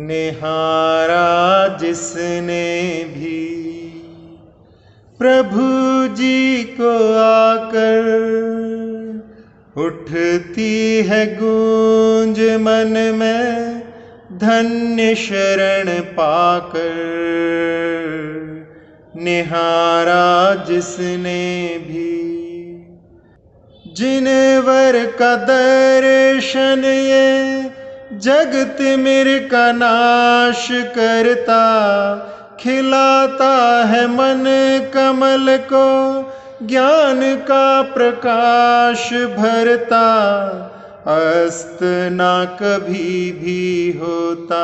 निहारा जिसने भी प्रभु जी को आकर, उठती है गूंज मन में धन्य शरण पाकर। निहारा जिसने भी जिनवर का दर्शन ये जगत मेरे का नाश करता, खिलाता है मन कमल को ज्ञान का प्रकाश भरता। अस्त ना कभी भी होता,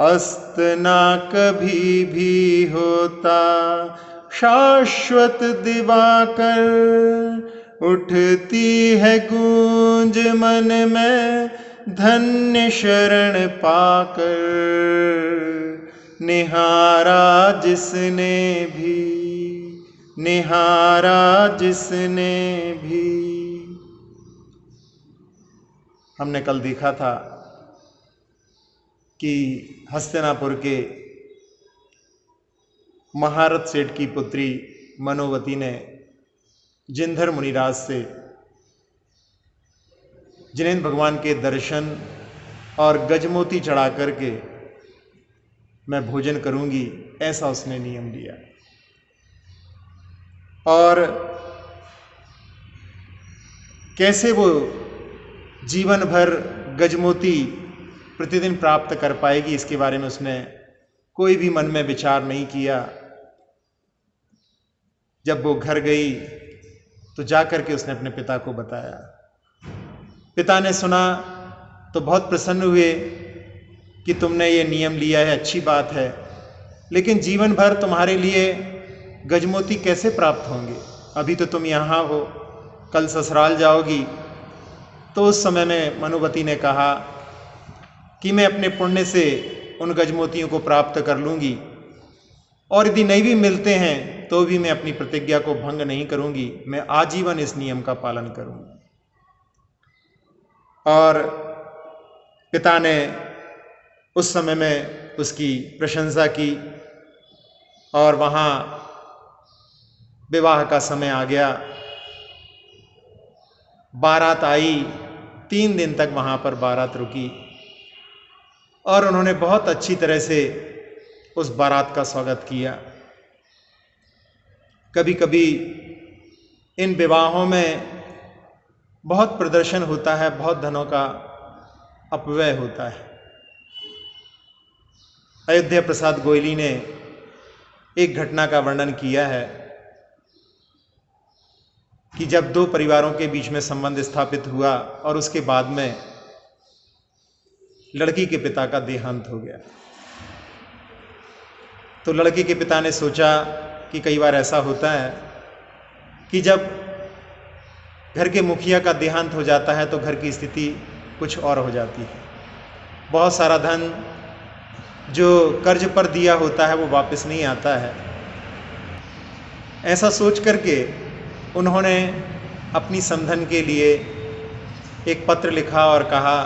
अस्त ना कभी भी होता, शाश्वत दिवाकर। उठती है गूंज मन में धन्य शरण पाकर। निहारा जिसने भी, निहारा जिसने भी। हमने कल देखा था कि हस्तिनापुर के महारथ सेठ की पुत्री मनोवती ने जिनधर मुनिराज से जिनेंद्र भगवान के दर्शन और गजमोती चढ़ा करके मैं भोजन करूंगी, ऐसा उसने नियम लिया। और कैसे वो जीवन भर गजमोती प्रतिदिन प्राप्त कर पाएगी, इसके बारे में उसने कोई भी मन में विचार नहीं किया। जब वो घर गई तो जाकर के उसने अपने पिता को बताया। पिता ने सुना तो बहुत प्रसन्न हुए कि तुमने ये नियम लिया है, अच्छी बात है, लेकिन जीवन भर तुम्हारे लिए गजमोती कैसे प्राप्त होंगे? अभी तो तुम यहाँ हो, कल ससुराल जाओगी। तो उस समय में मनोवती ने कहा कि मैं अपने पुण्य से उन गजमोतियों को प्राप्त कर लूँगी, और यदि नहीं भी मिलते हैं तो भी मैं अपनी प्रतिज्ञा को भंग नहीं करूँगी, मैं आजीवन इस नियम का पालन करूँगी। और पिता ने उस समय में उसकी प्रशंसा की, और वहाँ विवाह का समय आ गया। बारात आई, 3 दिन तक वहाँ पर बारात रुकी, और उन्होंने बहुत अच्छी तरह से उस बारात का स्वागत किया। कभी कभी इन विवाहों में बहुत प्रदर्शन होता है, बहुत धनों का अपव्यय होता है। अयोध्या प्रसाद गोयली ने एक घटना का वर्णन किया है कि जब 2 परिवारों के बीच में संबंध स्थापित हुआ और उसके बाद में लड़की के पिता का देहांत हो गया, तो लड़के के पिता ने सोचा कि कई बार ऐसा होता है कि जब घर के मुखिया का देहांत हो जाता है तो घर की स्थिति कुछ और हो जाती है। बहुत सारा धन जो कर्ज पर दिया होता है वो वापस नहीं आता है। ऐसा सोच करके उन्होंने अपनी समधन के लिए एक पत्र लिखा और कहा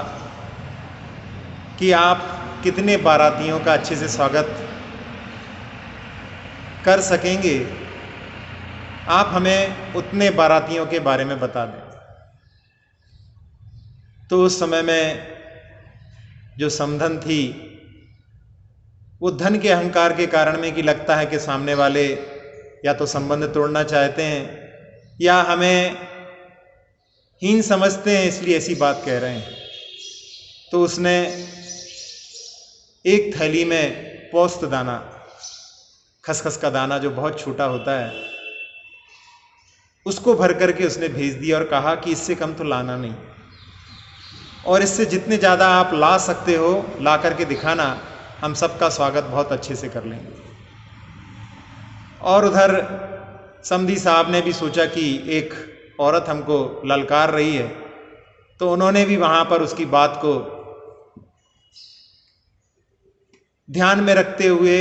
कि आप कितने बारातियों का अच्छे से स्वागत कर सकेंगे, आप हमें उतने बारातियों के बारे में बता दें। तो उस समय में जो समधन थी वो धन के अहंकार के कारण में कि लगता है कि सामने वाले या तो संबंध तोड़ना चाहते हैं या हमें हीन समझते हैं, इसलिए ऐसी बात कह रहे हैं। तो उसने एक थैली में पौस्त दाना, खसखस का दाना जो बहुत छोटा होता है, उसको भर करके उसने भेज दिया और कहा कि इससे कम तो लाना नहीं, और इससे जितने ज़्यादा आप ला सकते हो ला करके दिखाना, हम सबका स्वागत बहुत अच्छे से कर लेंगे। और उधर समधी साहब ने भी सोचा कि एक औरत हमको ललकार रही है, तो उन्होंने भी वहाँ पर उसकी बात को ध्यान में रखते हुए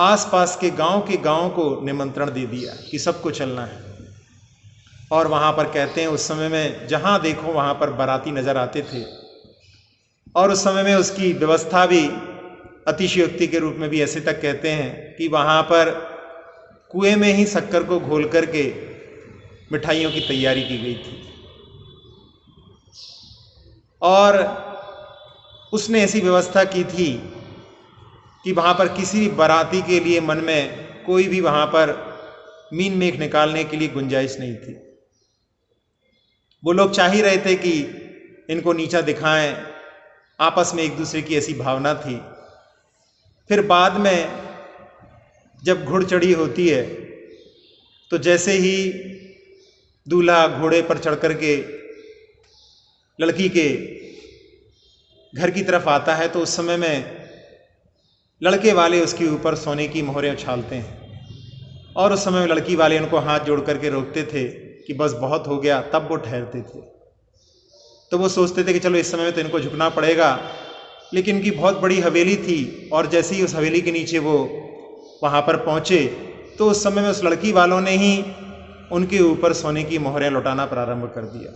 आसपास के गांव को निमंत्रण दे दिया कि सबको चलना है। और वहाँ पर कहते हैं उस समय में जहाँ देखो वहाँ पर बाराती नजर आते थे, और उस समय में उसकी व्यवस्था भी अतिशयोक्ति के रूप में भी ऐसे तक कहते हैं कि वहाँ पर कुएं में ही शक्कर को घोल करके मिठाइयों की तैयारी की गई थी। और उसने ऐसी व्यवस्था की थी कि वहाँ पर किसी भी बाराती के लिए मन में कोई भी वहाँ पर मीन मेख निकालने के लिए गुंजाइश नहीं थी। वो लोग चाह ही रहे थे कि इनको नीचा दिखाएं, आपस में एक दूसरे की ऐसी भावना थी। फिर बाद में जब घुड़ चढ़ी होती है तो जैसे ही दूल्हा घोड़े पर चढ़ करके लड़की के घर की तरफ आता है, तो उस समय में लड़के वाले उसके ऊपर सोने की मोहरें उछालते हैं, और उस समय में लड़की वाले उनको हाथ जोड़ करके रोकते थे कि बस बहुत हो गया, तब वो ठहरते थे। तो वो सोचते थे कि चलो इस समय में तो इनको झुकना पड़ेगा, लेकिन इनकी बहुत बड़ी हवेली थी, और जैसे ही उस हवेली के नीचे वो वहाँ पर पहुँचे तो उस समय में उस लड़की वालों ने ही उनके ऊपर सोने की मोहरें लौटाना प्रारंभ कर दिया।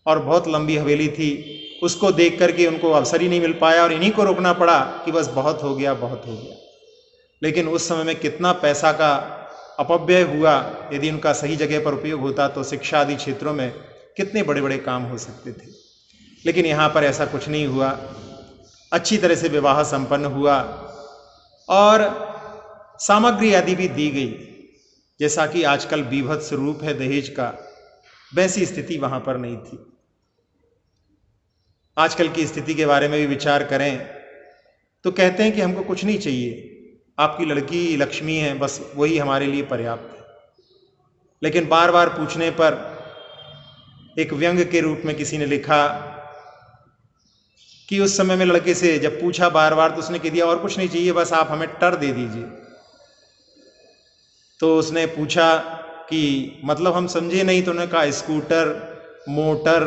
और बहुत लंबी हवेली थी, उसको देख करके उनको अवसर ही नहीं मिल पाया, और इन्हीं को रोकना पड़ा कि बस बहुत हो गया, बहुत हो गया। लेकिन उस समय में कितना पैसा का अपव्यय हुआ, यदि उनका सही जगह पर उपयोग होता तो शिक्षा आदि क्षेत्रों में कितने बड़े बड़े काम हो सकते थे। लेकिन यहाँ पर ऐसा कुछ नहीं हुआ, अच्छी तरह से विवाह संपन्न हुआ और सामग्री आदि भी दी गई। जैसा कि आजकल बीभत्स रूप है दहेज का, वैसी स्थिति वहाँ पर नहीं थी। आजकल की स्थिति के बारे में भी विचार करें तो कहते हैं कि हमको कुछ नहीं चाहिए, आपकी लड़की लक्ष्मी है, बस वही हमारे लिए पर्याप्त है। लेकिन बार बार पूछने पर एक व्यंग के रूप में किसी ने लिखा कि उस समय में लड़के से जब पूछा बार बार तो उसने कह दिया और कुछ नहीं चाहिए, बस आप हमें टर दे दीजिए। तो उसने पूछा कि मतलब हम समझे नहीं, तो उन्होंने कहा स्कूटर, मोटर,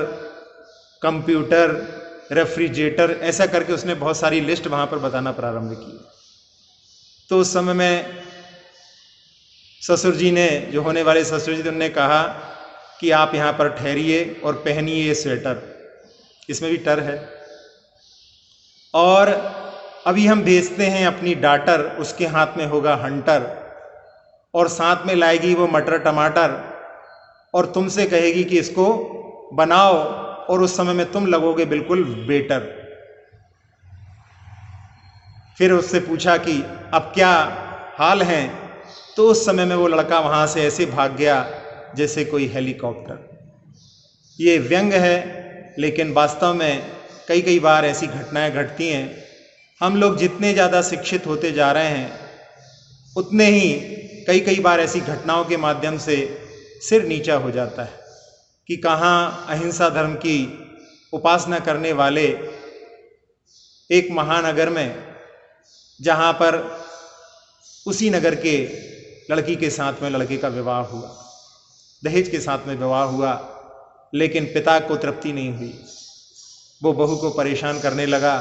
कंप्यूटर, रेफ्रिजरेटर, ऐसा करके उसने बहुत सारी लिस्ट वहाँ पर बताना प्रारंभ की। तो उस समय में ससुर जी ने, जो होने वाले ससुर जी, उन्होंने कहा कि आप यहाँ पर ठहरिए और पहनिए ये स्वेटर, इसमें भी टर है, और अभी हम भेजते हैं अपनी डाटर, उसके हाथ में होगा हंटर, और साथ में लाएगी वो मटर टमाटर, और तुमसे कहेगी कि इसको बनाओ, और उस समय में तुम लगोगे बिल्कुल बेटर। फिर उससे पूछा कि अब क्या हाल है, तो उस समय में वो लड़का वहाँ से ऐसे भाग गया जैसे कोई हेलीकॉप्टर। ये व्यंग है, लेकिन वास्तव में कई कई बार ऐसी घटनाएं घटती हैं। हम लोग जितने ज़्यादा शिक्षित होते जा रहे हैं, उतने ही कई कई बार ऐसी घटनाओं के माध्यम से सिर नीचा हो जाता है कि कहाँ अहिंसा धर्म की उपासना करने वाले एक महानगर में, जहाँ पर उसी नगर के लड़की के साथ में लड़के का विवाह हुआ, दहेज के साथ में विवाह हुआ, लेकिन पिता को तृप्ति नहीं हुई। वो बहू को परेशान करने लगा।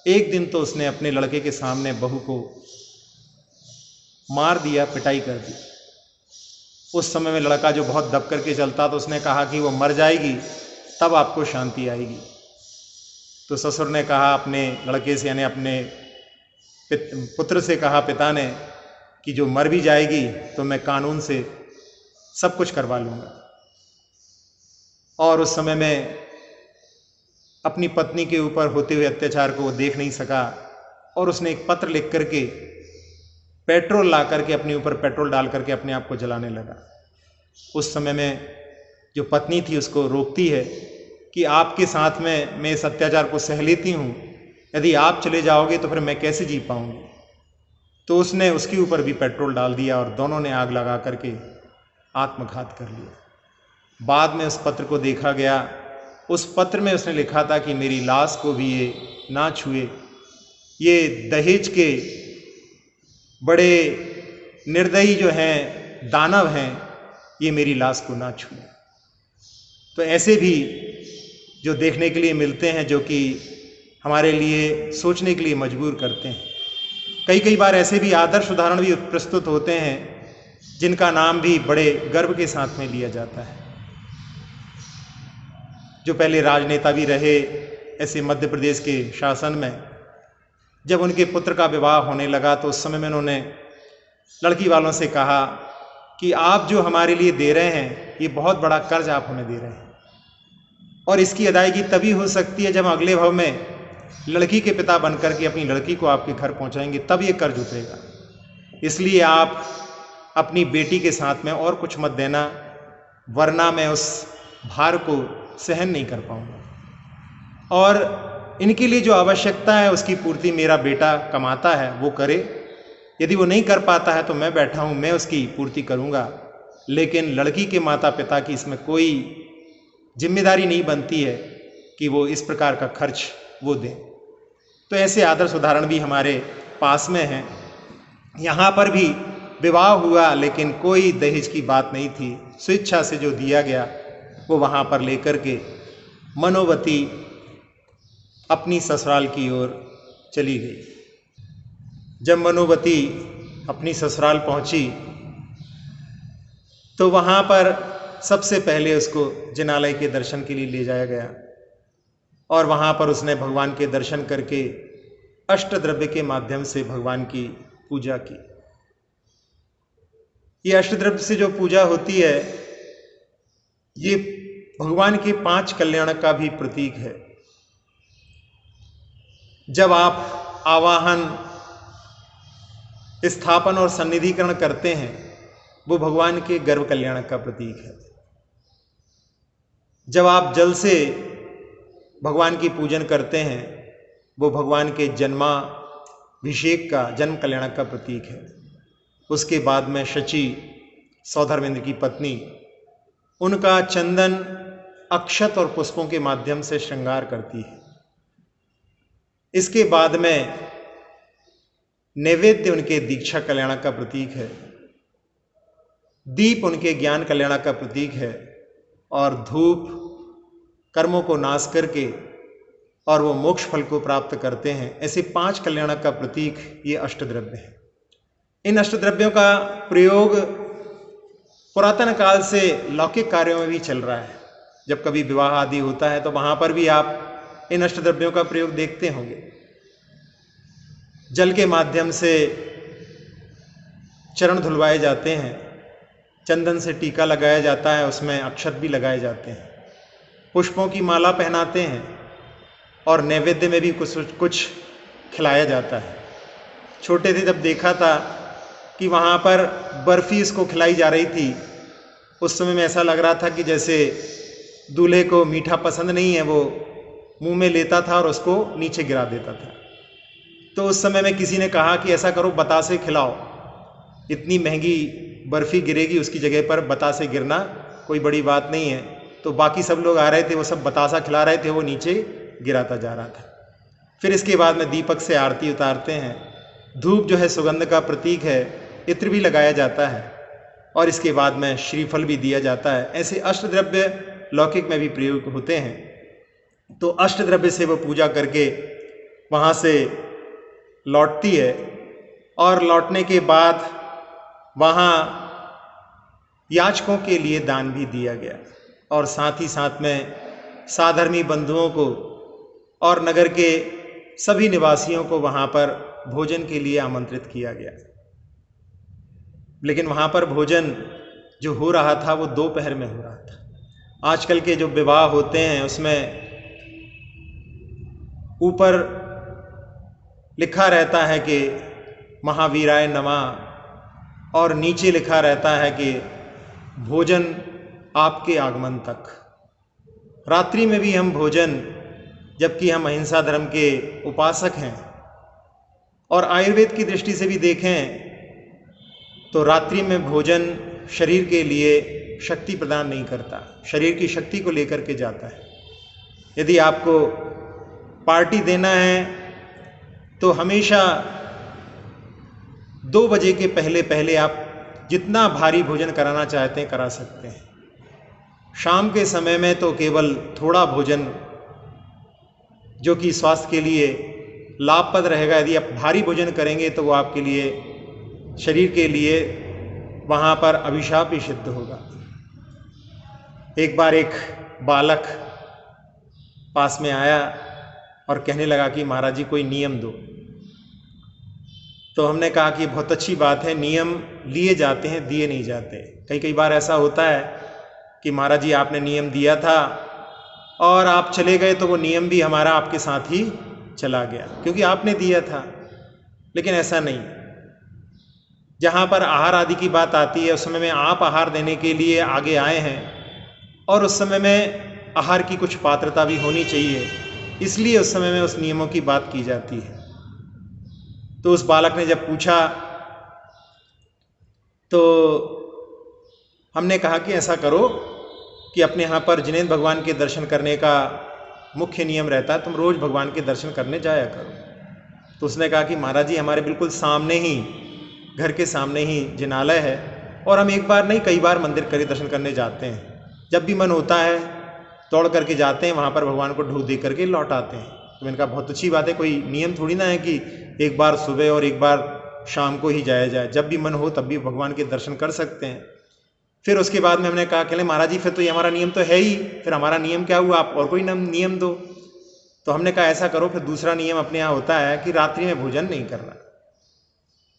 एक दिन तो उसने अपने लड़के के सामने बहू को मार दिया, पिटाई कर दी। उस समय में लड़का जो बहुत दब करके चलता, तो उसने कहा कि वो मर जाएगी तब आपको शांति आएगी। तो ससुर ने कहा अपने लड़के से, यानी अपने पुत्र से कहा, पिता ने, कि जो मर भी जाएगी तो मैं कानून से सब कुछ करवा लूँगा। और उस समय में अपनी पत्नी के ऊपर होते हुए अत्याचार को वो देख नहीं सका, और उसने एक पत्र लिख करके पेट्रोल ला करके अपने ऊपर पेट्रोल डाल करके अपने आप को जलाने लगा। उस समय में जो पत्नी थी उसको रोकती है कि आपके साथ में मैं इस अत्याचार को सह लेती हूँ, यदि आप चले जाओगे तो फिर मैं कैसे जी पाऊँगी। तो उसने उसके ऊपर भी पेट्रोल डाल दिया और दोनों ने आग लगा करके आत्मघात कर लिया। बाद में उस पत्र को देखा गया, उस पत्र में उसने लिखा था कि मेरी लाश को भी ये ना छुए, ये दहेज के बड़े निर्दयी जो हैं, दानव हैं, ये मेरी लाश को ना छूए। तो ऐसे भी जो देखने के लिए मिलते हैं, जो कि हमारे लिए सोचने के लिए मजबूर करते हैं। कई बार ऐसे भी आदर्श उदाहरण भी प्रस्तुत होते हैं जिनका नाम भी बड़े गर्व के साथ में लिया जाता है। जो पहले राजनेता भी रहे, ऐसे मध्य प्रदेश के शासन में जब उनके पुत्र का विवाह होने लगा तो उस समय में उन्होंने लड़की वालों से कहा कि आप जो हमारे लिए दे रहे हैं, ये बहुत बड़ा कर्ज आप हमें दे रहे हैं, और इसकी अदायगी तभी हो सकती है जब अगले भव में लड़की के पिता बनकर के अपनी लड़की को आपके घर पहुंचाएंगे, तब ये कर्ज उतरेगा। इसलिए आप अपनी बेटी के साथ में और कुछ मत देना, वरना मैं उस भार को सहन नहीं कर पाऊंगा। और इनके लिए जो आवश्यकता है उसकी पूर्ति मेरा बेटा कमाता है वो करे, यदि वो नहीं कर पाता है तो मैं बैठा हूँ, मैं उसकी पूर्ति करूँगा, लेकिन लड़की के माता पिता की इसमें कोई जिम्मेदारी नहीं बनती है कि वो इस प्रकार का खर्च वो दें। तो ऐसे आदर्श उदाहरण भी हमारे पास में हैं। यहाँ पर भी विवाह हुआ लेकिन कोई दहेज की बात नहीं थी, स्वेच्छा से जो दिया गया वो वहाँ पर लेकर के मनोवती अपनी ससुराल की ओर चली गई। जब मनोवती अपनी ससुराल पहुंची तो वहाँ पर सबसे पहले उसको जिनालय के दर्शन के लिए ले जाया गया, और वहाँ पर उसने भगवान के दर्शन करके अष्टद्रव्य के माध्यम से भगवान की पूजा की। ये अष्टद्रव्य से जो पूजा होती है, ये भगवान के 5 कल्याण का भी प्रतीक है। जब आप आवाहन, स्थापन और सन्निधिकरण करते हैं, वो भगवान के गर्भ कल्याण का प्रतीक है। जब आप जल से भगवान की पूजन करते हैं, वो भगवान के जन्माभिषेक का, जन्म कल्याण का प्रतीक है। उसके बाद में शची, सौधर्मेंद्र की पत्नी, उनका चंदन, अक्षत और पुष्पों के माध्यम से श्रृंगार करती है। इसके बाद में नैवेद्य उनके दीक्षा कल्याण का प्रतीक है, दीप उनके ज्ञान कल्याण का प्रतीक है, और धूप कर्मों को नाश करके और वो मोक्ष फल को प्राप्त करते हैं। ऐसे 5 कल्याण का प्रतीक ये अष्टद्रव्य है। इन अष्टद्रव्यों का प्रयोग पुरातन काल से लौकिक कार्यों में भी चल रहा है। जब कभी विवाह आदि होता है तो वहां पर भी आप इन अष्टद्रव्यों का प्रयोग देखते होंगे। जल के माध्यम से चरण धुलवाए जाते हैं, चंदन से टीका लगाया जाता है, उसमें अक्षत भी लगाए जाते हैं, पुष्पों की माला पहनाते हैं, और नैवेद्य में भी कुछ खिलाया जाता है। छोटे थे जब देखा था कि वहाँ पर बर्फ़ी इसको खिलाई जा रही थी, उस समय में ऐसा लग रहा था कि जैसे दूल्हे को मीठा पसंद नहीं है, वो मुंह में लेता था और उसको नीचे गिरा देता था। तो उस समय में किसी ने कहा कि ऐसा करो, बतासे खिलाओ, इतनी महंगी बर्फ़ी गिरेगी, उसकी जगह पर बतासे गिरना कोई बड़ी बात नहीं है। तो बाकी सब लोग आ रहे थे, वो सब बतासा खिला रहे थे, वो नीचे गिराता जा रहा था। फिर इसके बाद में दीपक से आरती उतारते हैं, धूप जो है सुगंध का प्रतीक है, इत्र भी लगाया जाता है, और इसके बाद में श्रीफल भी दिया जाता है। ऐसे अष्टद्रव्य लौकिक में भी प्रयोग होते हैं। तो अष्टद्रव्य से वो पूजा करके वहाँ से लौटती है, और लौटने के बाद वहाँ याचकों के लिए दान भी दिया गया, और साथ ही साथ में साधर्मी बंधुओं को और नगर के सभी निवासियों को वहाँ पर भोजन के लिए आमंत्रित किया गया। लेकिन वहाँ पर भोजन जो हो रहा था वो दोपहर में हो रहा था। आजकल के जो विवाह होते हैं उसमें ऊपर लिखा रहता है कि महावीराय नमः, और नीचे लिखा रहता है कि भोजन आपके आगमन तक। रात्रि में भी हम भोजन, जबकि हम अहिंसा धर्म के उपासक हैं और आयुर्वेद की दृष्टि से भी देखें तो रात्रि में भोजन शरीर के लिए शक्ति प्रदान नहीं करता, शरीर की शक्ति को लेकर के जाता है। यदि आपको पार्टी देना है तो हमेशा 2 बजे के पहले पहले आप जितना भारी भोजन कराना चाहते हैं करा सकते हैं। शाम के समय में तो केवल थोड़ा भोजन जो कि स्वास्थ्य के लिए लाभप्रद रहेगा। यदि आप भारी भोजन करेंगे तो वो आपके लिए, शरीर के लिए वहाँ पर अभिशाप ही सिद्ध होगा। एक बार एक बालक पास में आया और कहने लगा कि महाराज जी कोई नियम दो। तो हमने कहा कि बहुत अच्छी बात है, नियम लिए जाते हैं, दिए नहीं जाते। कई बार ऐसा होता है कि महाराज जी आपने नियम दिया था और आप चले गए तो वो नियम भी हमारा आपके साथ ही चला गया क्योंकि आपने दिया था। लेकिन ऐसा नहीं, जहाँ पर आहार आदि की बात आती है उस समय में आप आहार देने के लिए आगे आए हैं और उस समय में आहार की कुछ पात्रता भी होनी चाहिए, इसलिए उस समय में उस नियमों की बात की जाती है। तो उस बालक ने जब पूछा तो हमने कहा कि ऐसा करो कि अपने यहाँ पर जिनेंद्र भगवान के दर्शन करने का मुख्य नियम रहता है, तुम रोज भगवान के दर्शन करने जाया करो। तो उसने कहा कि महाराज जी हमारे बिल्कुल सामने ही, घर के सामने ही जिनालय है और हम एक बार नहीं कई बार मंदिर के दर्शन करने जाते हैं। जब भी मन होता है दौड़ करके जाते हैं, वहाँ पर भगवान को ढो दे करके लौट आते हैं। तो मैंने कहा बहुत अच्छी बात है, कोई नियम थोड़ी ना है कि एक बार सुबह और एक बार शाम को ही जाया जाए, जब भी मन हो तब भी भगवान के दर्शन कर सकते हैं। फिर उसके बाद में हमने कहा कि महाराज जी फिर तो ये हमारा नियम तो है ही, फिर हमारा नियम क्या हुआ, आप और कोई नियम दो। तो हमने कहा ऐसा करो, फिर दूसरा नियम अपने यहाँ होता है कि रात्रि में भोजन नहीं करना।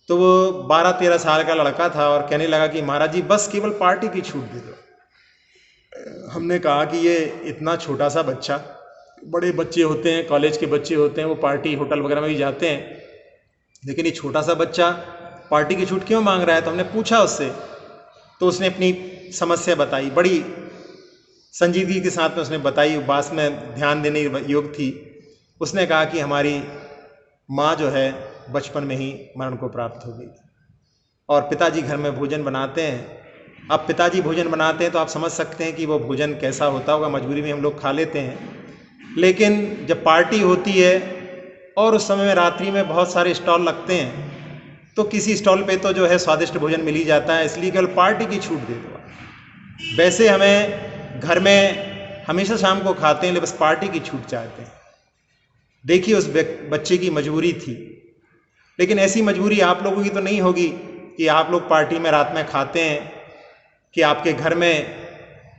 तो वो 12-13 साल का लड़का था और कहने लगा कि महाराज जी बस केवल पार्टी की छूट दे दो। हमने कहा कि ये इतना छोटा सा बच्चा, बड़े बच्चे होते हैं, कॉलेज के बच्चे होते हैं, वो पार्टी होटल वगैरह में भी जाते हैं, लेकिन ये छोटा सा बच्चा पार्टी की छूट क्यों मांग रहा है। तो हमने पूछा उससे, तो उसने अपनी समस्या बताई, बड़ी संजीदगी के साथ में उसने बताई, बात में ध्यान देने योग्य थी। उसने कहा कि हमारी माँ जो है बचपन में ही मरण को प्राप्त हो गई और पिताजी घर में भोजन बनाते हैं। अब पिताजी भोजन बनाते हैं तो आप समझ सकते हैं कि वो भोजन कैसा होता होगा, मजबूरी में हम लोग खा लेते हैं। लेकिन जब पार्टी होती है और उस समय में रात्रि में बहुत सारे स्टॉल लगते हैं तो किसी स्टॉल पे तो जो है स्वादिष्ट भोजन मिल ही जाता है, इसलिए केवल पार्टी की छूट दे दो। वैसे हमें घर में हमेशा शाम को खाते हैं, लेकिन बस पार्टी की छूट चाहते हैं। देखिए उस बच्चे की मजबूरी थी, लेकिन ऐसी मजबूरी आप लोगों की तो नहीं होगी कि आप लोग पार्टी में रात में खाते हैं कि आपके घर में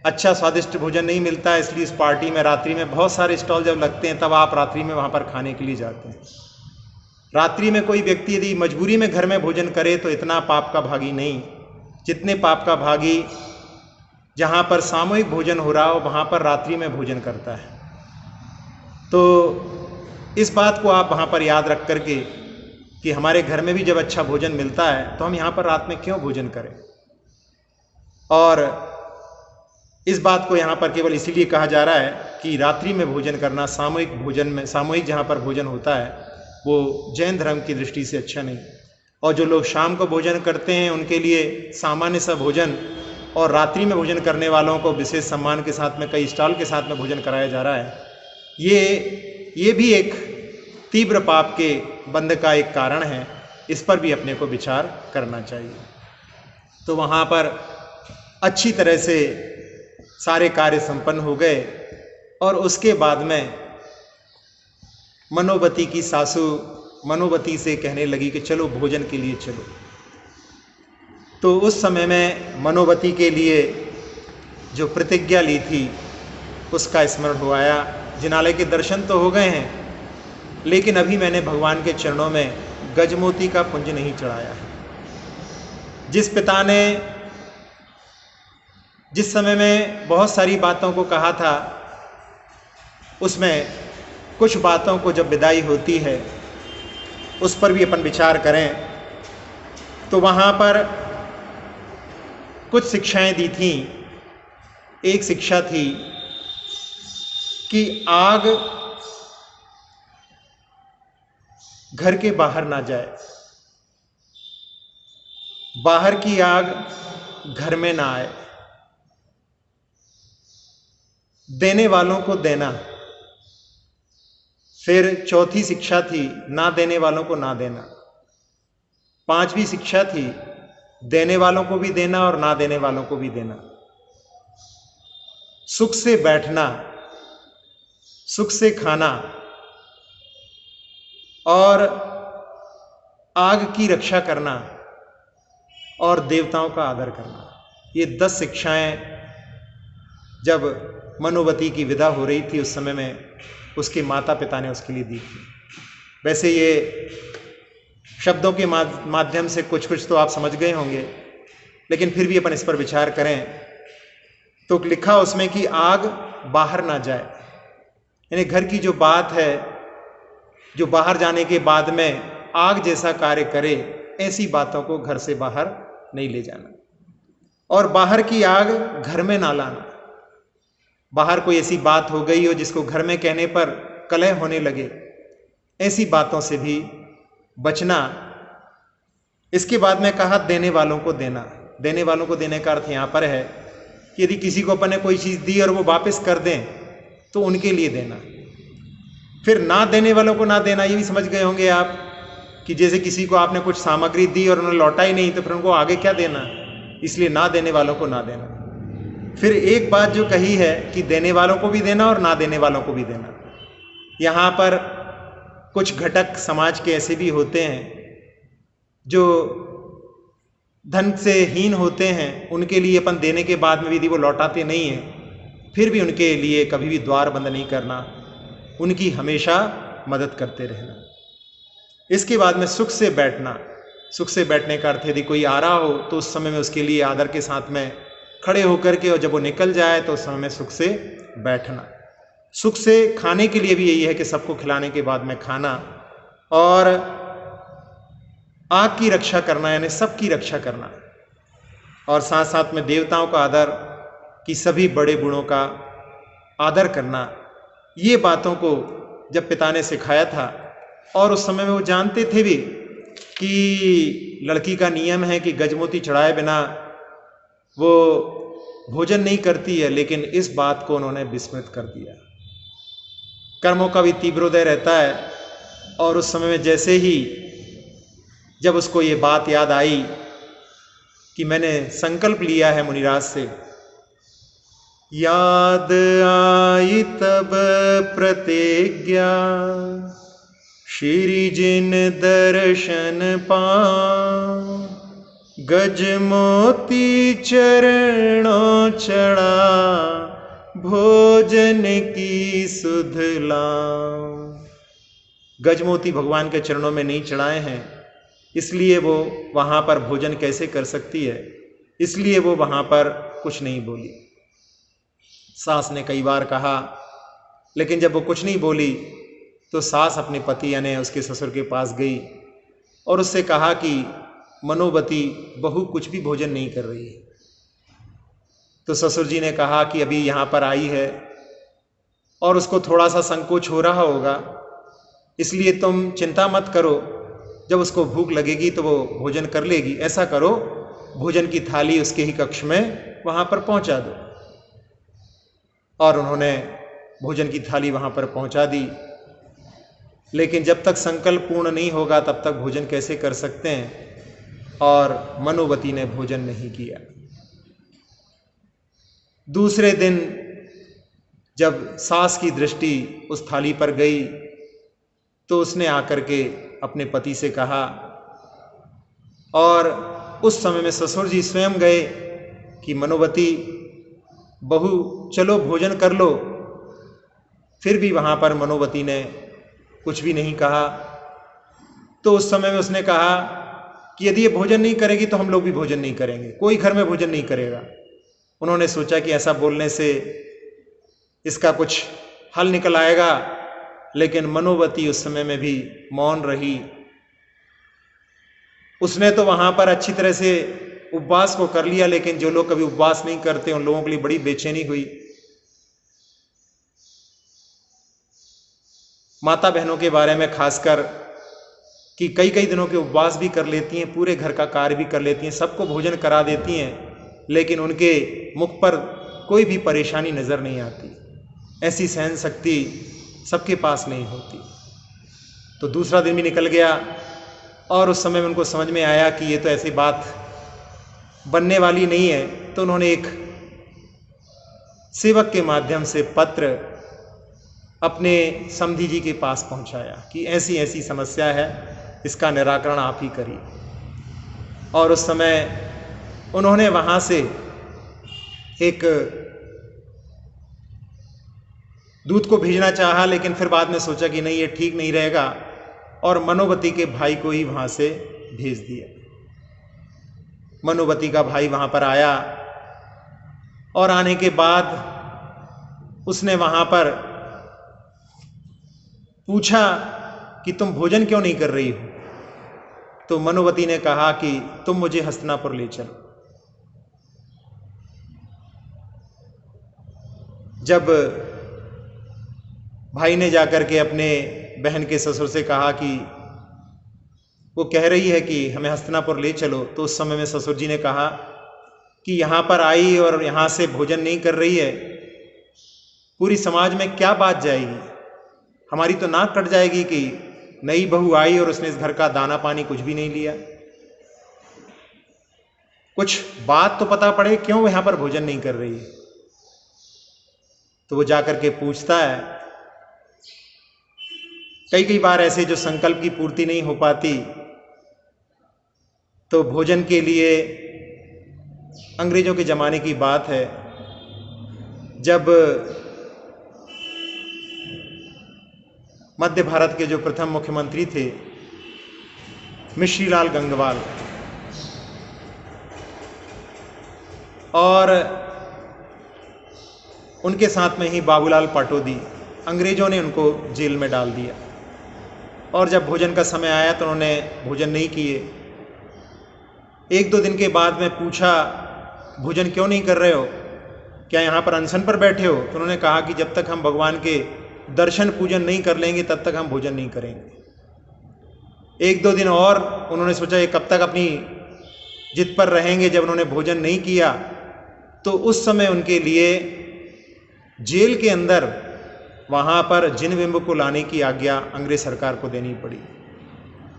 अच्छा स्वादिष्ट भोजन नहीं मिलता है, इसलिए इस पार्टी में रात्रि में बहुत सारे स्टॉल जब लगते हैं तब आप रात्रि में वहाँ पर खाने के लिए जाते हैं। रात्रि में कोई व्यक्ति यदि मजबूरी में घर में भोजन करे तो इतना पाप का भागी नहीं, जितने पाप का भागी जहाँ पर सामूहिक भोजन हो रहा हो वहाँ पर रात्रि में भोजन करता है। तो इस बात को आप वहाँ पर याद रख करके कि हमारे घर में भी जब अच्छा भोजन मिलता है तो हम यहाँ पर रात में क्यों भोजन करें। और इस बात को यहाँ पर केवल इसीलिए कहा जा रहा है कि रात्रि में भोजन करना, सामूहिक भोजन में, सामूहिक जहाँ पर भोजन होता है वो जैन धर्म की दृष्टि से अच्छा नहीं। और जो लोग शाम को भोजन करते हैं उनके लिए सामान्य सा भोजन, और रात्रि में भोजन करने वालों को विशेष सम्मान के साथ में कई स्टॉल के साथ में भोजन कराया जा रहा है। ये भी एक तीव्र पाप के बंध का एक कारण है, इस पर भी अपने को विचार करना चाहिए। तो वहाँ पर अच्छी तरह से सारे कार्य संपन्न हो गए और उसके बाद में मनोवती की सासू मनोवती से कहने लगी कि चलो भोजन के लिए चलो। तो उस समय में मनोवती के लिए जो प्रतिज्ञा ली थी उसका स्मरण हो आया। जिनालय के दर्शन तो हो गए हैं, लेकिन अभी मैंने भगवान के चरणों में गजमोती का पुंज नहीं चढ़ाया है। जिस पिता ने जिस समय में बहुत सारी बातों को कहा था, उसमें कुछ बातों को जब विदाई होती है उस पर भी अपन विचार करें तो वहाँ पर कुछ शिक्षाएं दी थीं। एक शिक्षा थी कि आग घर के बाहर ना जाए, बाहर की आग घर में ना आए, देने वालों को देना, फिर चौथी शिक्षा थी ना देने वालों को ना देना। पांचवी शिक्षा थी देने वालों को भी देना और ना देने वालों को भी देना। सुख से बैठना, सुख से खाना और आग की रक्षा करना और देवताओं का आदर करना, ये 10 शिक्षाएं जब मनोवती की विदा हो रही थी उस समय में उसके माता पिता ने उसके लिए दी थी। वैसे ये शब्दों के माध्यम से कुछ कुछ तो आप समझ गए होंगे, लेकिन फिर भी अपन इस पर विचार करें तो लिखा उसमें कि आग बाहर ना जाए, यानी घर की जो बात है जो बाहर जाने के बाद में आग जैसा कार्य करे, ऐसी बातों को घर से बाहर नहीं ले जाना। और बाहर की आग घर में ना लाना। बाहर कोई ऐसी बात हो गई हो जिसको घर में कहने पर कलह होने लगे, ऐसी बातों से भी बचना। इसके बाद में कहा देने वालों को देना। देने वालों को देने का अर्थ यहां पर है कि यदि किसी को अपन ने कोई चीज दी और वो वापस कर दें तो उनके लिए देना। फिर ना देने वालों को ना देना, ये भी समझ गए होंगे आप कि जैसे किसी को आपने कुछ सामग्री दी और उन्होंने लौटा ही नहीं तो फिर उनको आगे क्या देना, इसलिए ना देने वालों को ना देना। फिर एक बात जो कही है कि देने वालों को भी देना और ना देने वालों को भी देना। यहां पर कुछ घटक समाज के ऐसे भी होते हैं जो धन से हीन होते हैं, उनके लिए अपन देने के बाद में भी यदि वो लौटाते नहीं हैं फिर भी उनके लिए कभी भी द्वार बंद नहीं करना, उनकी हमेशा मदद करते रहना। इसके बाद में सुख से बैठना। सुख से बैठने का अर्थ यदि कोई आ रहा हो तो उस समय में उसके लिए आदर के साथ में खड़े होकर के, और जब वो निकल जाए तो उस समय में सुख से बैठना। सुख से खाने के लिए भी यही है कि सबको खिलाने के बाद में खाना, और आग की रक्षा करना यानी सबकी रक्षा करना, और साथ साथ में देवताओं का आदर कि सभी बड़े बूढ़ों का आदर करना। ये बातों को जब पिता ने सिखाया था, और उस समय में वो जानते थे भी कि लड़की का नियम है कि गजमोती चढ़ाए बिना वो भोजन नहीं करती है, लेकिन इस बात को उन्होंने विस्मृत कर दिया। कर्मों का भी तीव्रोदय रहता है, और उस समय में जैसे ही जब उसको ये बात याद आई कि मैंने संकल्प लिया है मुनिराज से, याद आई तब प्रतिज्ञा श्री जिन दर्शन पाऊं, गजमोती चरणों चढ़ा भोजन की सुध लाऊं। गजमोती भगवान के चरणों में नहीं चढ़ाए हैं, इसलिए वो वहां पर भोजन कैसे कर सकती है, इसलिए वो वहां पर कुछ नहीं बोली। सास ने कई बार कहा, लेकिन जब वो कुछ नहीं बोली तो सास अपने पति यानी उसके ससुर के पास गई और उससे कहा कि मनोवती बहू कुछ भी भोजन नहीं कर रही है। तो ससुर जी ने कहा कि अभी यहाँ पर आई है और उसको थोड़ा सा संकोच हो रहा होगा, इसलिए तुम चिंता मत करो, जब उसको भूख लगेगी तो वो भोजन कर लेगी। ऐसा करो, भोजन की थाली उसके ही कक्ष में वहाँ पर पहुँचा दो। और उन्होंने भोजन की थाली वहाँ पर पहुँचा दी, लेकिन जब तक संकल्प पूर्ण नहीं होगा तब तक भोजन कैसे कर सकते हैं, और मनोवती ने भोजन नहीं किया। दूसरे दिन जब सास की दृष्टि उस थाली पर गई तो उसने आकर के अपने पति से कहा, और उस समय में ससुर जी स्वयं गए कि मनोवती बहू चलो भोजन कर लो। फिर भी वहाँ पर मनोवती ने कुछ भी नहीं कहा। तो उस समय में उसने कहा कि यदि ये भोजन नहीं करेगी तो हम लोग भी भोजन नहीं करेंगे, कोई घर में भोजन नहीं करेगा। उन्होंने सोचा कि ऐसा बोलने से इसका कुछ हल निकल आएगा, लेकिन मनोवती उस समय में भी मौन रही। उसने तो वहां पर अच्छी तरह से उपवास को कर लिया, लेकिन जो लोग कभी उपवास नहीं करते उन लोगों के लिए बड़ी बेचैनी हुई। माता बहनों के बारे में खासकर कि कई कई दिनों के उपवास भी कर लेती हैं, पूरे घर का कार्य भी कर लेती हैं, सबको भोजन करा देती हैं, लेकिन उनके मुख पर कोई भी परेशानी नजर नहीं आती। ऐसी सहन शक्ति सबके पास नहीं होती। तो दूसरा दिन भी निकल गया और उस समय में उनको समझ में आया कि ये तो ऐसी बात बनने वाली नहीं है। तो उन्होंने एक सेवक के माध्यम से पत्र अपने समधी जी के पास पहुंचाया कि ऐसी ऐसी समस्या है, इसका निराकरण आप ही करिए। और उस समय उन्होंने वहाँ से एक दूत को भेजना चाहा, लेकिन फिर बाद में सोचा कि नहीं, ये ठीक नहीं रहेगा, और मनोवती के भाई को ही वहाँ से भेज दिया। मनोवती का भाई वहाँ पर आया और आने के बाद उसने वहाँ पर पूछा कि तुम भोजन क्यों नहीं कर रही हो। तो मनोवती ने कहा कि तुम मुझे हस्तिनापुर ले चलो। जब भाई ने जाकर के अपने बहन के ससुर से कहा कि वो कह रही है कि हमें हस्तिनापुर ले चलो, तो उस समय में ससुर जी ने कहा कि यहाँ पर आई और यहाँ से भोजन नहीं कर रही है, पूरी समाज में क्या बात जाएगी, हमारी तो नाक कट जाएगी कि नई बहू आई और उसने इस घर का दाना पानी कुछ भी नहीं लिया। कुछ बात तो पता पड़े, क्यों यहाँ पर भोजन नहीं कर रही है। तो वो जाकर के पूछता है। कई बार ऐसे जो संकल्प की पूर्ति नहीं हो पाती, तो भोजन के लिए अंग्रेजों के ज़माने की बात है, जब मध्य भारत के जो प्रथम मुख्यमंत्री थे मिश्रीलाल गंगवाल, और उनके साथ में ही बाबूलाल पाटोदी, अंग्रेजों ने उनको जेल में डाल दिया। और जब भोजन का समय आया तो उन्होंने भोजन नहीं किए। एक दो दिन के बाद में पूछा, भोजन क्यों नहीं कर रहे हो, क्या यहाँ पर अनशन पर बैठे हो। तो उन्होंने कहा कि जब तक हम भगवान के दर्शन पूजन नहीं कर लेंगे तब तक हम भोजन नहीं करेंगे। एक दो दिन और उन्होंने सोचा ये कब तक अपनी जिद पर रहेंगे। जब उन्होंने भोजन नहीं किया तो उस समय उनके लिए जेल के अंदर वहाँ पर जिन बिंब को लाने की आज्ञा अंग्रेज सरकार को देनी पड़ी।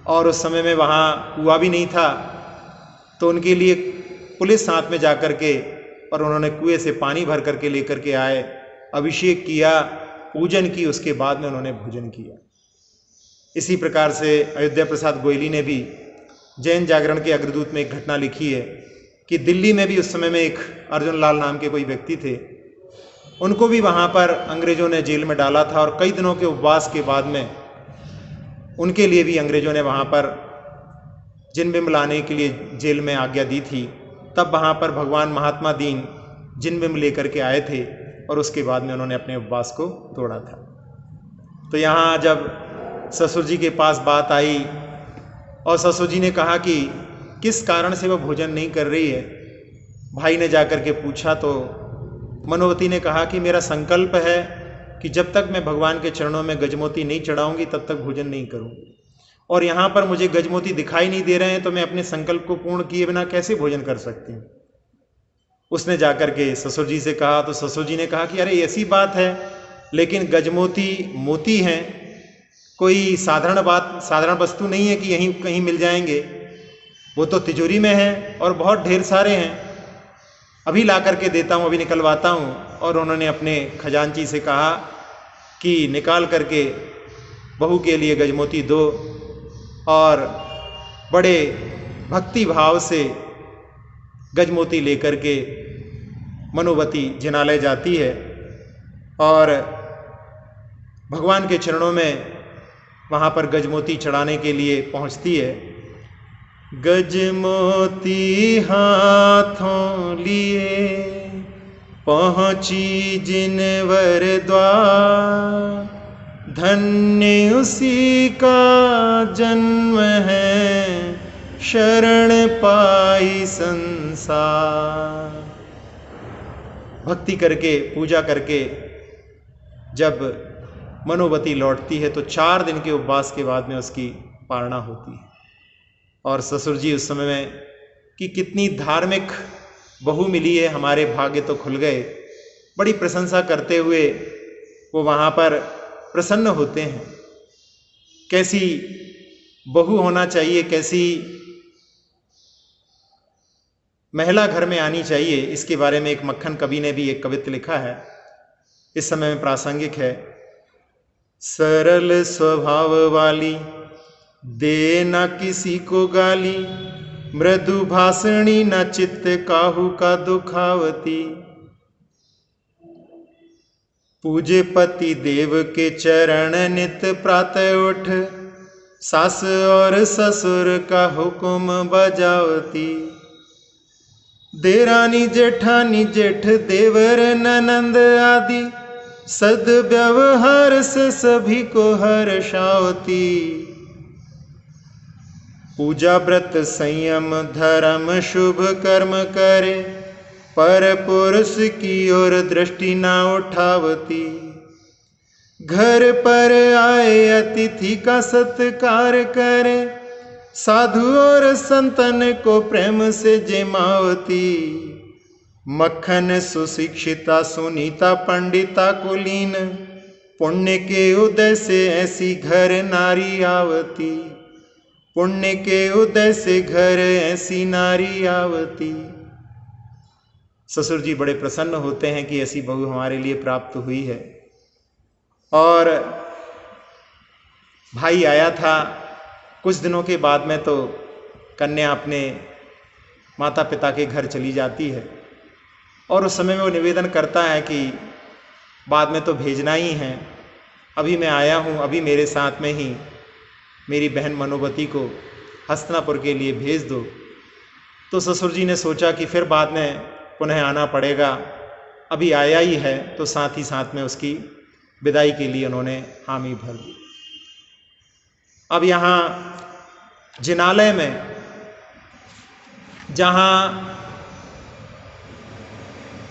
और उस समय में वहाँ कुआं भी नहीं था, तो उनके लिए पुलिस साथ में जाकर के और उन्होंने कुएं से पानी भर करके लेकर के आए, अभिषेक किया, पूजन की, उसके बाद में उन्होंने भोजन किया। इसी प्रकार से अयोध्या प्रसाद गोयली ने भी जैन जागरण के अग्रदूत में एक घटना लिखी है कि दिल्ली में भी उस समय में एक अर्जुन लाल नाम के कोई व्यक्ति थे, उनको भी वहाँ पर अंग्रेजों ने जेल में डाला था। और कई दिनों के उपवास के बाद में उनके लिए भी अंग्रेजों ने वहाँ पर जिन बिंब लाने के लिए जेल में आज्ञा दी थी। तब वहाँ पर भगवान महात्मा दीन जिन बिंब लेकर के आए थे और उसके बाद में उन्होंने अपने उपवास को तोड़ा था। तो यहाँ जब ससुर जी के पास बात आई और ससुर जी ने कहा कि किस कारण से वह भोजन नहीं कर रही है, भाई ने जाकर के पूछा तो मनोवती ने कहा कि मेरा संकल्प है कि जब तक मैं भगवान के चरणों में गजमोती नहीं चढ़ाऊंगी तब तक भोजन नहीं करूंगी, और यहाँ पर मुझे गजमोती दिखाई नहीं दे रहे हैं, तो मैं अपने संकल्प को पूर्ण किए बिना कैसे भोजन कर सकती हूँ। उसने जाकर के ससुर जी से कहा तो ससुर जी ने कहा कि अरे ऐसी बात है, लेकिन गजमोती मोती हैं, कोई साधारण वस्तु नहीं है कि यहीं कहीं मिल जाएंगे, वो तो तिजोरी में है और बहुत ढेर सारे हैं, अभी ला करके देता हूँ, अभी निकलवाता हूँ। और उन्होंने अपने खजांची से कहा कि निकाल करके बहू के लिए गजमोती दो, और बड़े भक्ति भाव से गजमोती लेकर के मनोवती जिनालय जाती है और भगवान के चरणों में वहाँ पर गजमोती चढ़ाने के लिए पहुँचती है। गजमोती हाथों लिए पहुँची जिनवर द्वार, धन्य उसी का जन्म है, शरण पाई संसार। भक्ति करके पूजा करके जब मनोवती लौटती है तो 4 दिन के उपवास के बाद में उसकी पारणा होती है। और ससुर जी उस समय में कि कितनी धार्मिक बहू मिली है, हमारे भाग्य तो खुल गए, बड़ी प्रशंसा करते हुए वो वहाँ पर प्रसन्न होते हैं। कैसी बहू होना चाहिए, कैसी महिला घर में आनी चाहिए, इसके बारे में एक मक्खन कवि ने भी एक कवित्त लिखा है, इस समय में प्रासंगिक है। सरल स्वभाव वाली, दे न किसी को गाली, मृदु भाषणी न चित्त काहू का दुखावती, पूजे पति देव के चरण नित प्रातः उठ, सास और ससुर का हुक्म बजावती, देरानी जेठानी जेठ देवर ननंद आदि, सद्व्यवहार से सभी को हर्षावती, पूजा व्रत संयम धर्म शुभ कर्म करे, पर पुरुष की ओर दृष्टि ना उठावती, घर पर आए अतिथि का सत्कार करे, साधु और संतन को प्रेम से जेमावती, मक्खन सुशिक्षिता सुनीता पंडिता कुलीन, पुण्य के उदय से ऐसी घर नारी आवती, पुण्य के उदय से घर ऐसी नारी आवती। ससुर जी बड़े प्रसन्न होते हैं कि ऐसी बहू हमारे लिए प्राप्त हुई है। और भाई आया था, कुछ दिनों के बाद में तो कन्या अपने माता पिता के घर चली जाती है, और उस समय में वो निवेदन करता है कि बाद में तो भेजना ही है, अभी मैं आया हूँ, अभी मेरे साथ में ही मेरी बहन मनोवती को हस्तिनापुर के लिए भेज दो। तो ससुर जी ने सोचा कि फिर बाद में पुनः आना पड़ेगा, अभी आया ही है, तो साथ ही साथ में उसकी विदाई के लिए उन्होंने हामी भर दी। अब यहाँ जिनालय में, जहाँ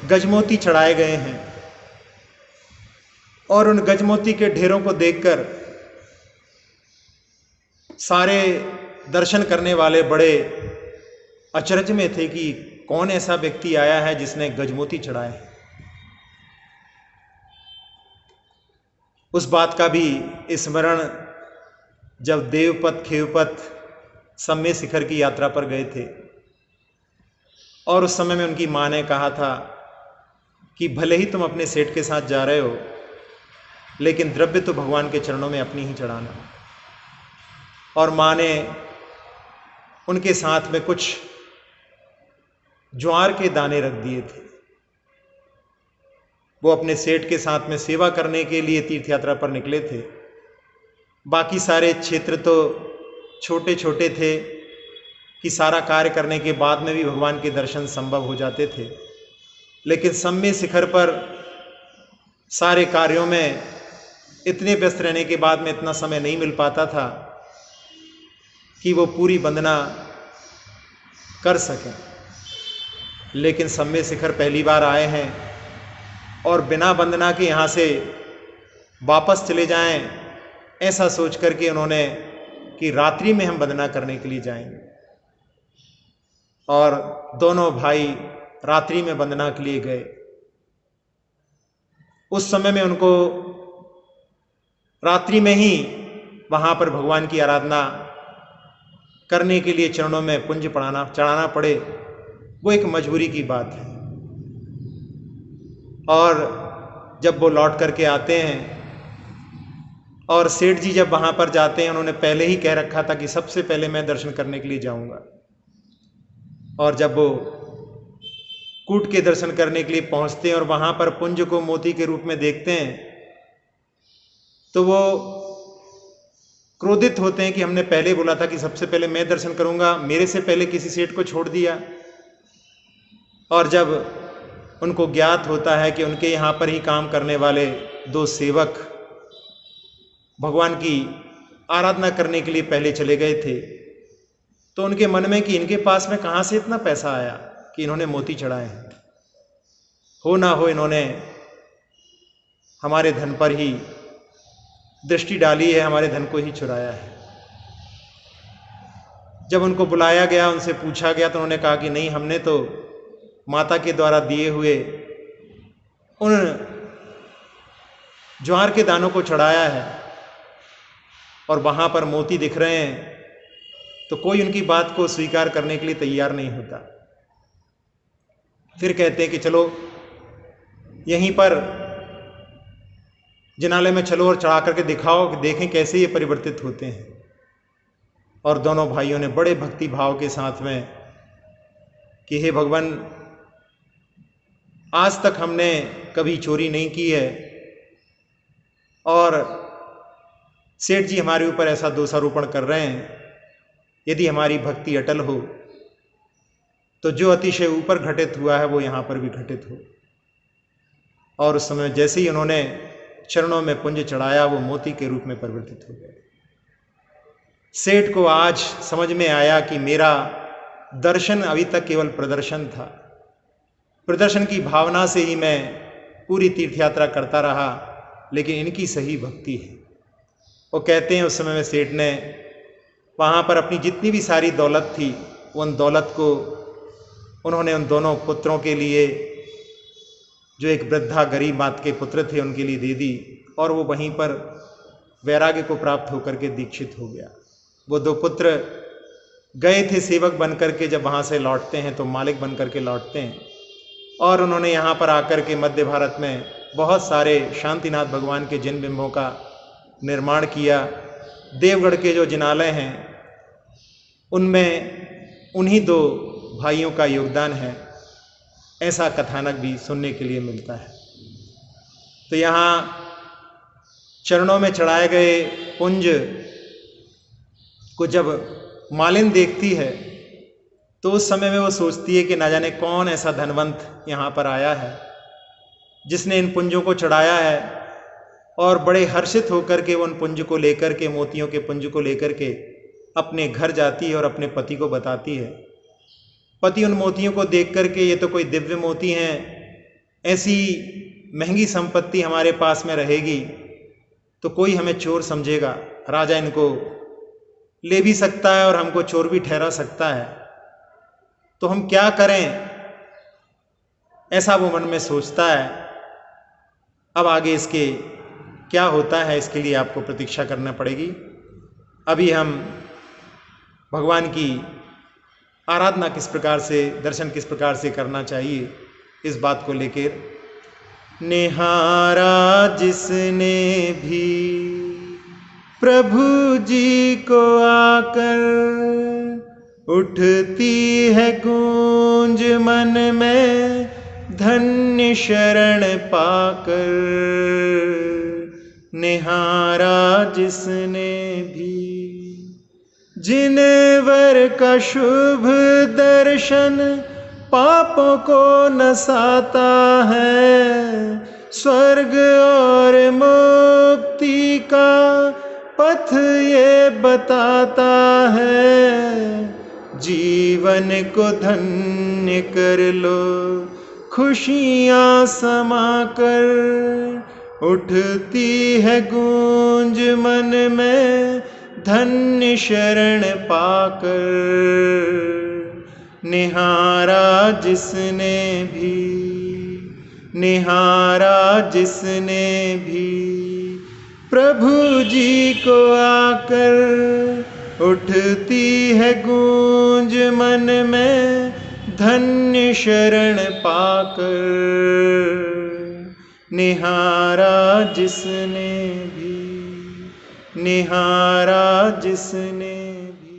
गजमोती चढ़ाए गए हैं, और उन गजमोती के ढेरों को देखकर सारे दर्शन करने वाले बड़े अचरज में थे कि कौन ऐसा व्यक्ति आया है जिसने गजमोती चढ़ाए। उस बात का भी स्मरण जब देवपथ खेवपथ सम्य शिखर की यात्रा पर गए थे, और उस समय में उनकी माँ ने कहा था कि भले ही तुम अपने सेठ के साथ जा रहे हो, लेकिन द्रव्य तो भगवान के चरणों में अपनी ही चढ़ाना। और माँ ने उनके साथ में कुछ ज्वार के दाने रख दिए थे। वो अपने सेठ के साथ में सेवा करने के लिए तीर्थ यात्रा पर निकले थे। बाकी सारे क्षेत्र तो छोटे छोटे थे कि सारा कार्य करने के बाद में भी भगवान के दर्शन संभव हो जाते थे, लेकिन सम्य शिखर पर सारे कार्यों में इतने व्यस्त रहने के बाद में इतना समय नहीं मिल पाता था कि वो पूरी वंदना कर सकें। लेकिन सम्य शिखर पहली बार आए हैं और बिना वंदना के यहाँ से वापस चले जाएं, ऐसा सोच करके उन्होंने कि रात्रि में हम वंदना करने के लिए जाएंगे। और दोनों भाई रात्रि में वंदना के लिए गए। उस समय में उनको रात्रि में ही वहाँ पर भगवान की आराधना करने के लिए चरणों में पुंज चढ़ाना पड़े, वो एक मजबूरी की बात है। और जब वो लौट करके आते हैं, और सेठ जी जब वहाँ पर जाते हैं, उन्होंने पहले ही कह रखा था कि सबसे पहले मैं दर्शन करने के लिए जाऊँगा। और जब वो कूट के दर्शन करने के लिए पहुँचते हैं और वहाँ पर पुंज को मोती के रूप में देखते हैं, तो वो क्रोधित होते हैं कि हमने पहले बोला था कि सबसे पहले मैं दर्शन करूँगा, मेरे से पहले किसी सेठ को छोड़ दिया। और जब उनको ज्ञात होता है कि उनके यहाँ पर ही काम करने वाले दो सेवक भगवान की आराधना करने के लिए पहले चले गए थे, तो उनके मन में कि इनके पास में कहाँ से इतना पैसा आया कि इन्होंने मोती चढ़ाए हैं। हो ना हो इन्होंने हमारे धन पर ही दृष्टि डाली है, हमारे धन को ही चुराया है। जब उनको बुलाया गया, उनसे पूछा गया, तो उन्होंने कहा कि नहीं, हमने तो माता के द्वारा दिए हुए उन ज्वार के दानों को चढ़ाया है। और वहाँ पर मोती दिख रहे हैं, तो कोई उनकी बात को स्वीकार करने के लिए तैयार नहीं होता। फिर कहते हैं कि चलो यहीं पर जिनालय में चलो और चढ़ा करके दिखाओ कि देखें कैसे ये परिवर्तित होते हैं। और दोनों भाइयों ने बड़े भक्ति भाव के साथ में कि हे भगवान, आज तक हमने कभी चोरी नहीं की है और सेठ जी हमारे ऊपर ऐसा दोषारोपण कर रहे हैं। यदि हमारी भक्ति अटल हो तो जो अतिशय ऊपर घटित हुआ है वो यहाँ पर भी घटित हो। और उस समय जैसे ही उन्होंने चरणों में पुंज चढ़ाया, वो मोती के रूप में परिवर्तित हो गए। सेठ को आज समझ में आया कि मेरा दर्शन अभी तक केवल प्रदर्शन था। प्रदर्शन की भावना से ही मैं पूरी तीर्थ यात्रा करता रहा, लेकिन इनकी सही भक्ति है। वो कहते हैं उस समय में सेठ ने वहाँ पर अपनी जितनी भी सारी दौलत थी, उन दौलत को उन्होंने उन दोनों पुत्रों के लिए, जो एक वृद्धा गरीब माता के पुत्र थे, उनके लिए दे दी। और वो वहीं पर वैराग्य को प्राप्त होकर के दीक्षित हो गया। वो दो पुत्र गए थे सेवक बन करके, जब वहाँ से लौटते हैं तो मालिक बन करके लौटते हैं। और उन्होंने यहाँ पर आकर के मध्य भारत में बहुत सारे शांतिनाथ भगवान के जिन बिंबों का निर्माण किया। देवगढ़ के जो जिनालय हैं उनमें उन्हीं दो भाइयों का योगदान है, ऐसा कथानक भी सुनने के लिए मिलता है। तो यहाँ चरणों में चढ़ाए गए पुंज को जब मालिन देखती है तो उस समय में वो सोचती है कि ना जाने कौन ऐसा धनवंत यहाँ पर आया है जिसने इन पुंजों को चढ़ाया है। और बड़े हर्षित होकर के उन पुंज को लेकर के, मोतियों के पुंज को लेकर के अपने घर जाती है और अपने पति को बताती है। पति उन मोतियों को देख करके, ये तो कोई दिव्य मोती हैं, ऐसी महंगी संपत्ति हमारे पास में रहेगी तो कोई हमें चोर समझेगा, राजा इनको ले भी सकता है और हमको चोर भी ठहरा सकता है, तो हम क्या करें, ऐसा वो मन में सोचता है। अब आगे इसके क्या होता है, इसके लिए आपको प्रतीक्षा करना पड़ेगी। अभी हम भगवान की आराधना किस प्रकार से, दर्शन किस प्रकार से करना चाहिए, इस बात को लेकर। निहारा जिसने भी प्रभु जी को आकर, उठती है गूंज मन में धन्य शरण पाकर। निहारा जिसने भी जिनवर का शुभ दर्शन, पापों को नसाता है, स्वर्ग और मुक्ति का पथ ये बताता है। जीवन को धन्य कर लो खुशियाँ समा कर, उठती है गूंज मन में धन्य शरण पाकर। निहारा जिसने भी, निहारा जिसने भी प्रभु जी को आकर, उठती है गूंज मन में धन्य शरण पाकर। निहारा जिसने भी, निहारा जिसने भी।